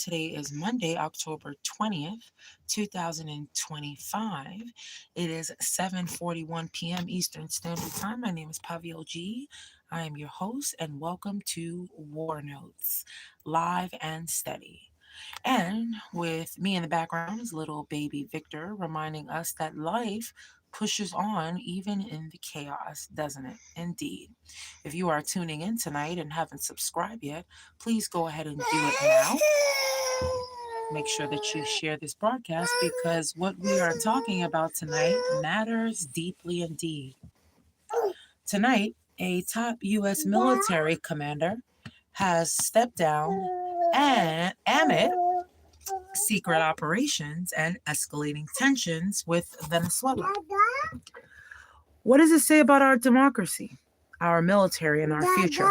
Today is Monday, October 20th, 2025. It is 7:41 p.m. Eastern Standard Time. My name is Pavio G. I am your host, and welcome to War Notes, live and steady. And with me in the background is little baby Victor, reminding us that life pushes on even in the chaos, doesn't it? Indeed. If you are tuning in tonight and haven't subscribed yet, please go ahead and do it now. Make sure that you share this broadcast because what we are talking about tonight matters deeply indeed. Tonight, a top U.S. military commander has stepped down and amid secret operations and escalating tensions with Venezuela. What does it say about our democracy, our military, and our future?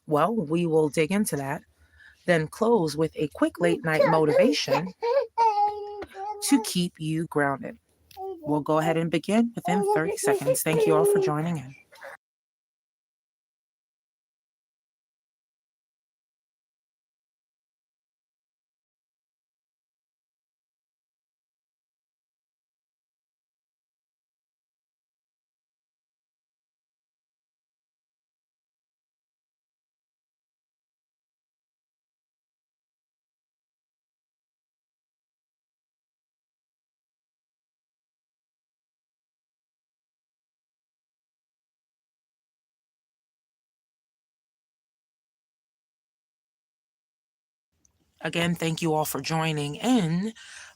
Well, we will dig into that, then close with a quick late night motivation to keep you grounded. We'll go ahead and begin within 30 seconds. Thank you all for joining in. Again, thank you all for joining in.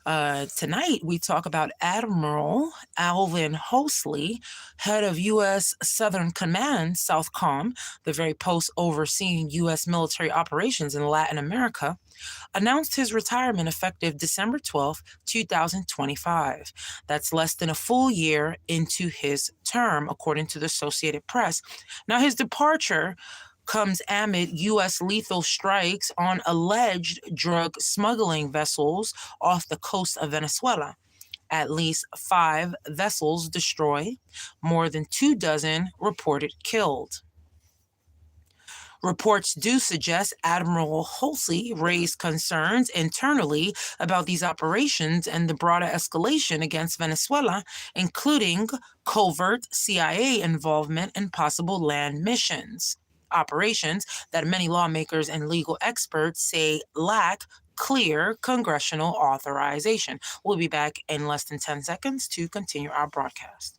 Tonight, we talk about Admiral Alvin Hosley, head of U.S. Southern Command, Southcom, the very post overseeing U.S. military operations in Latin America, announced his retirement effective December 12th, 2025. That's less than a full year into his term, according to the Associated Press. Now, his departure comes amid U.S. lethal strikes on alleged drug smuggling vessels off the coast of Venezuela. At least 5 vessels destroyed, more than 24 reported killed. Reports do suggest Admiral Halsey raised concerns internally about these operations and the broader escalation against Venezuela, including covert CIA involvement in possible land missions. Operations that many lawmakers and legal experts say lack clear congressional authorization. We'll be back in less than 10 seconds to continue our broadcast.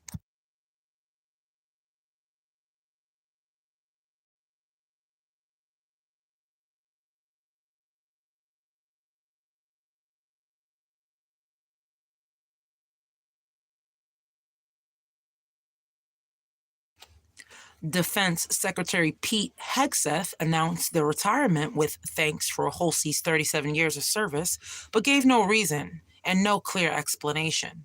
Defense Secretary Pete Hegseth announced the retirement with thanks for Halsey's 37 years of service, but gave no reason and no clear explanation.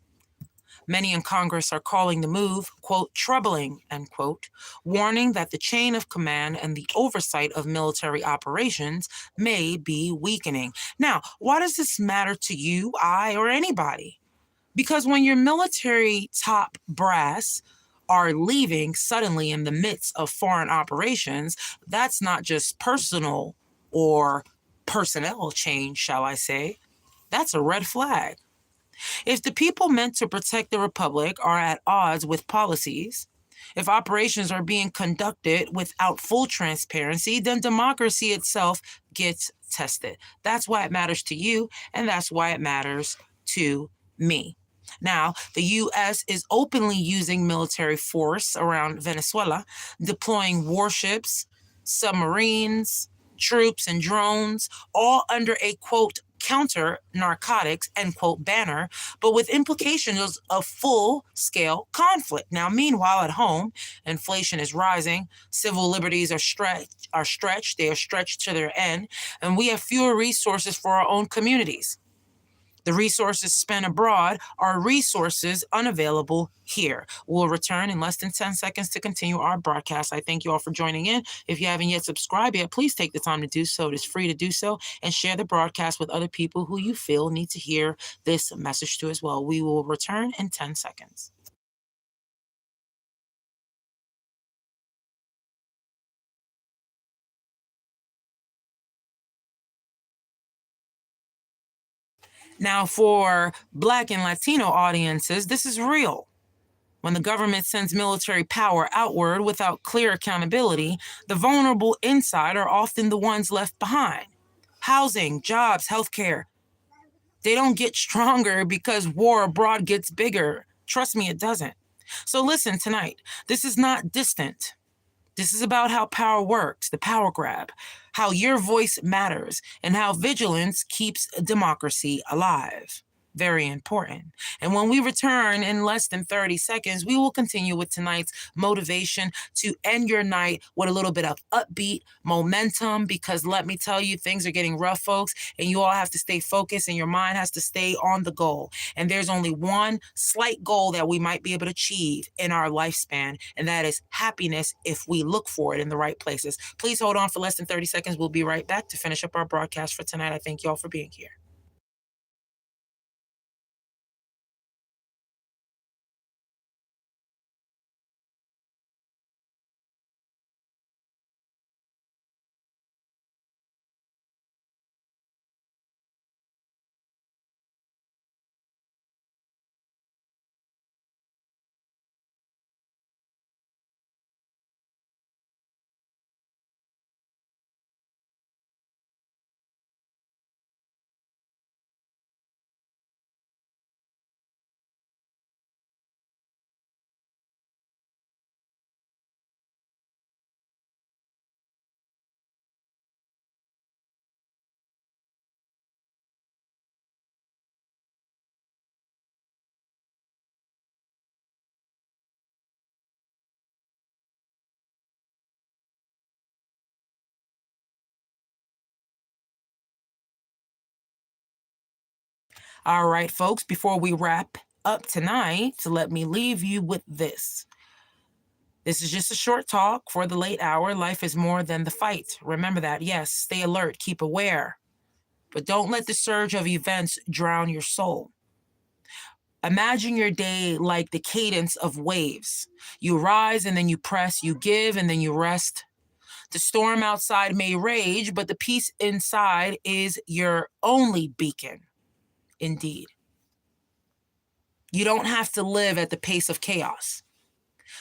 Many in Congress are calling the move, quote, troubling, end quote, warning that the chain of command and the oversight of military operations may be weakening. Now, why does this matter to you, I, or anybody? Because when your military top brass are leaving suddenly in the midst of foreign operations, that's not just personal or personnel change, shall I say. That's a red flag. If the people meant to protect the republic are at odds with policies, if operations are being conducted without full transparency, then democracy itself gets tested. That's why it matters to you, and that's why it matters to me. Now, the U.S. is openly using military force around Venezuela, deploying warships, submarines, troops, and drones, all under a quote, counter narcotics, end quote, banner, but with implications of full scale conflict. Now, meanwhile, at home, inflation is rising, civil liberties they are stretched to their end, and we have fewer resources for our own communities. The resources spent abroad are resources unavailable here. We'll return in less than 10 seconds to continue our broadcast. I thank you all for joining in. If you haven't yet subscribed yet, please take the time to do so. It is free to do so, and share the broadcast with other people who you feel need to hear this message to as well. We will return in 10 seconds. Now, for Black and Latino audiences, this is real. When the government sends military power outward without clear accountability, the vulnerable inside are often the ones left behind. Housing, jobs, healthcare, they don't get stronger because war abroad gets bigger. Trust me, it doesn't. So listen tonight. This is not distant. This is about how power works, the power grab, how your voice matters, and how vigilance keeps democracy alive. Very important. And when we return in less than 30 seconds, we will continue with tonight's motivation to end your night with a little bit of upbeat momentum, because let me tell you, things are getting rough, folks, and you all have to stay focused and your mind has to stay on the goal. And there's only one slight goal that we might be able to achieve in our lifespan, and that is happiness if we look for it in the right places. Please hold on for less than 30 seconds. We'll be right back to finish up our broadcast for tonight. I thank you all for being here. All right, folks, before we wrap up tonight, let me leave you with this. This is just a short talk for the late hour. Life is more than the fight. Remember that. Yes, stay alert, keep aware, but don't let the surge of events drown your soul. Imagine your day like the cadence of waves. You rise and then you press, you give and then you rest. The storm outside may rage, but the peace inside is your only beacon. Indeed. You don't have to live at the pace of chaos.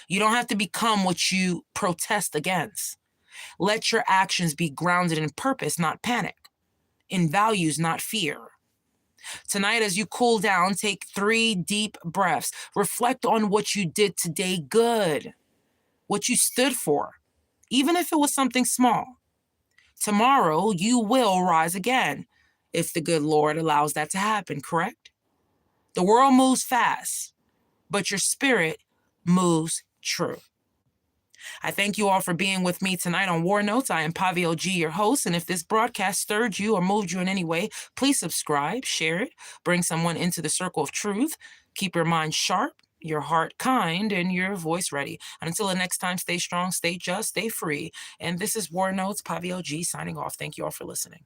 You don't have to become what you protest against. Let your actions be grounded in purpose, not panic, in values, not fear. Tonight, as you cool down, take 3 deep breaths. Reflect on what you did today good, what you stood for, even if it was something small. Tomorrow, you will rise again, if the good Lord allows that to happen, correct? The world moves fast, but your spirit moves true. I thank you all for being with me tonight on War Notes. I am Pavio G, your host, and if this broadcast stirred you or moved you in any way, please subscribe, share it, bring someone into the circle of truth. Keep your mind sharp, your heart kind, and your voice ready. And until the next time, stay strong, stay just, stay free. And this is War Notes, Pavio G signing off. Thank you all for listening.